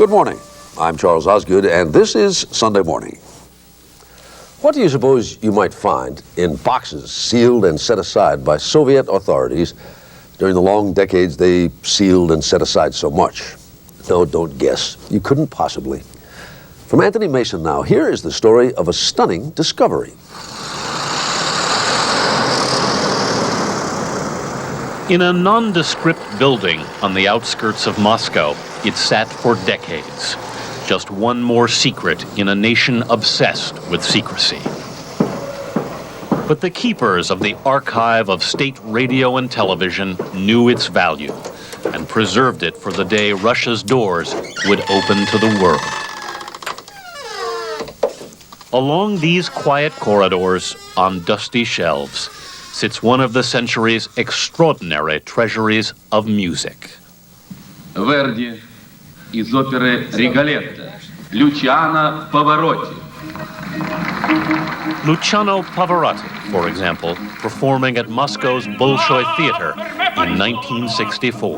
Good morning. I'm Charles Osgood, and this is Sunday Morning. What do you suppose you might find in boxes sealed and set aside by Soviet authorities during the long decades they sealed and set aside so much? No, don't guess. You couldn't possibly. From Anthony Mason now, here is the story of a stunning discovery. In a nondescript building on the outskirts of Moscow, it sat for decades. Just one more secret in a nation obsessed with secrecy. But the keepers of the archive of state radio and television knew its value and preserved it for the day Russia's doors would open to the world. Along these quiet corridors, on dusty shelves, sits one of the century's extraordinary treasuries of music. Verdi, из оперы Rigoletto, Luciano Pavarotti. Luciano Pavarotti, for example, performing at Moscow's Bolshoi Theater in 1964.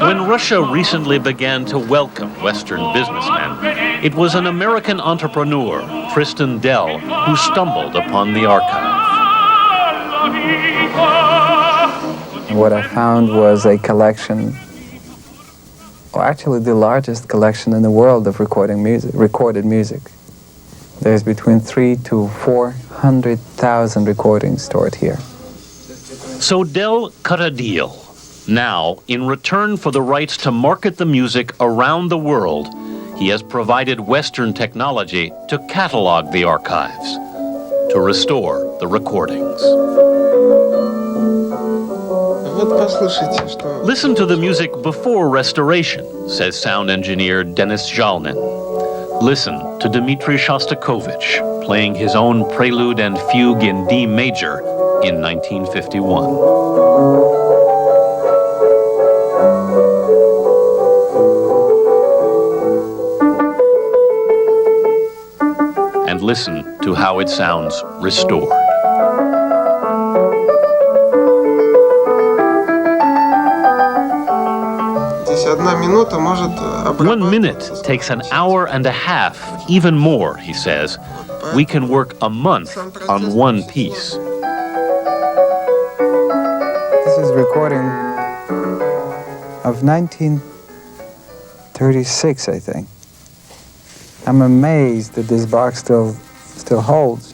When Russia recently began to welcome Western businessmen, it was an American entrepreneur, Tristan Dell, who stumbled upon the archive. What I found was a collection, or actually the largest collection in the world of recorded music. There's between 300,000 to 400,000 recordings stored here. So Dell cut a deal. Now, in return for the rights to market the music around the world, he has provided Western technology to catalog the archives, to restore the recordings. Listen to the music before restoration, says sound engineer Denis Zhalnin. Listen to Dmitri Shostakovich playing his own prelude and fugue in D major in 1951. And listen to how it sounds restored. 1 minute takes an hour and a half, even more, he says. We can work a month on one piece. This is a recording of 1936, I think. I'm amazed that this box still holds.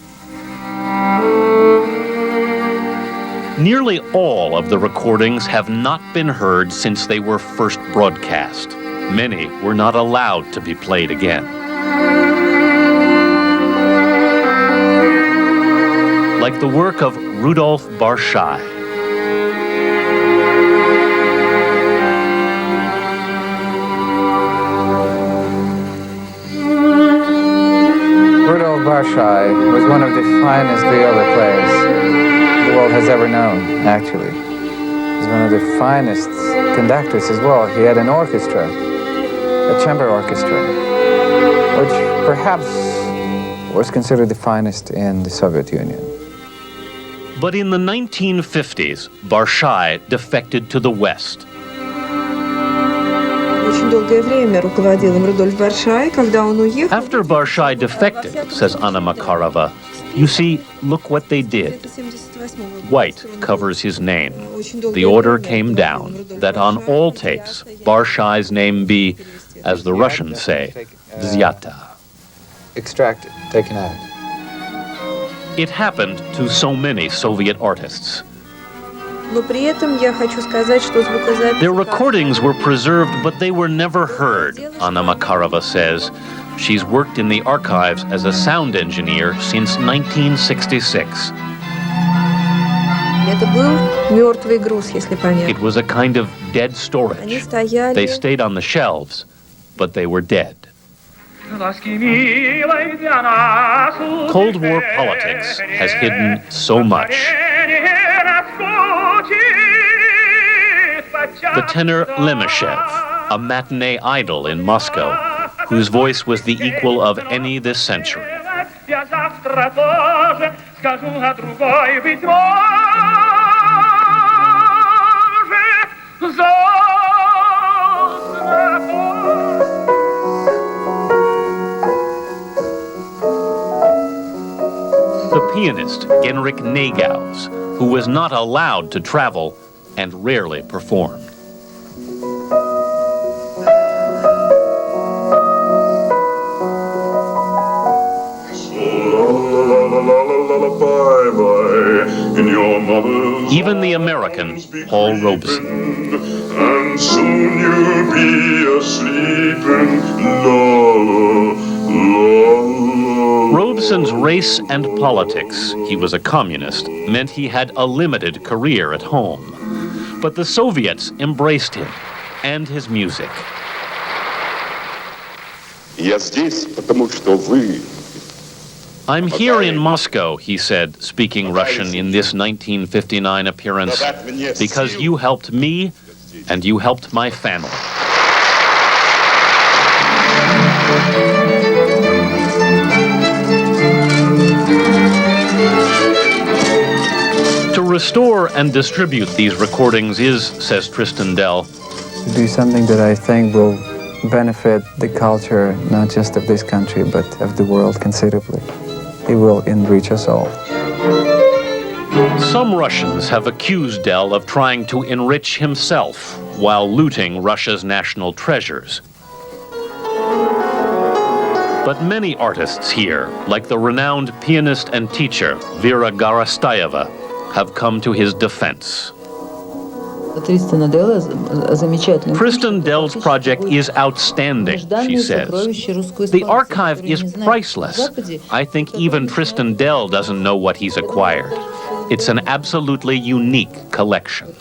Nearly all of the recordings have not been heard since they were first broadcast. Many were not allowed to be played again. Like the work of Rudolf Barshai. Rudolf Barshai was one of the finest viola players the world has ever known, actually. He's one of the finest conductors as well. He had an orchestra, a chamber orchestra, which perhaps was considered the finest in the Soviet Union. But in the 1950s, Barshai defected to the West. After Barshai defected, says Anna Makarova, you see, look what they did. White covers his name. The order came down that on all tapes, Barshai's name be, as the Russians say, Vzята. Extracted, taken out. It happened to so many Soviet artists. Their recordings were preserved, but they were never heard, Anna Makarova says. She's worked in the archives as a sound engineer since 1966. It was a kind of dead storage. They stayed on the shelves, but they were dead. Cold War politics has hidden so much. The tenor Lemeshev, a matinee idol in Moscow, whose voice was the equal of any this century. Я завтра тоже скажу, а другой, быть может, завтра The pianist Genrich Negaus, who was not allowed to travel and rarely performed. Even the American Paul Robeson. And soon you'll be asleep in Robeson's race and politics, he was a communist, meant he had a limited career at home. But the Soviets embraced him and his music. Я здесь, потому что вы. I'm here in Moscow, he said, speaking Russian in this 1959 appearance, because you helped me and you helped my family. To restore and distribute these recordings is, says Tristan Dell, To do something that I think will benefit the culture, not just of this country, but of the world considerably. It will enrich us all. Some Russians have accused Dell of trying to enrich himself while looting Russia's national treasures. But many artists here, like the renowned pianist and teacher Vera Gorostayeva, have come to his defense. Tristan Dell's project is outstanding, she says. The archive is priceless. I think even Tristan Dell doesn't know what he's acquired. It's an absolutely unique collection.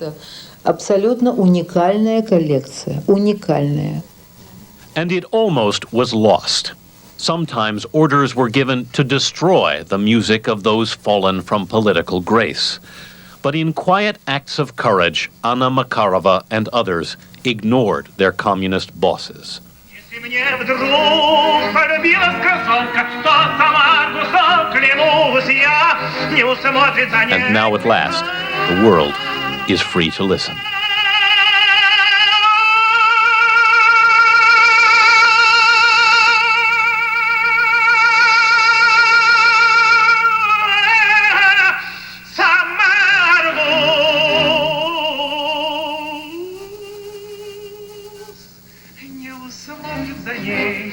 Абсолютно уникальная коллекция, уникальная. And it almost was lost. Sometimes orders were given to destroy the music of those fallen from political grace. But in quiet acts of courage, Anna Makarova and others ignored their communist bosses. And now at last, the world is free to listen. не условит за ней.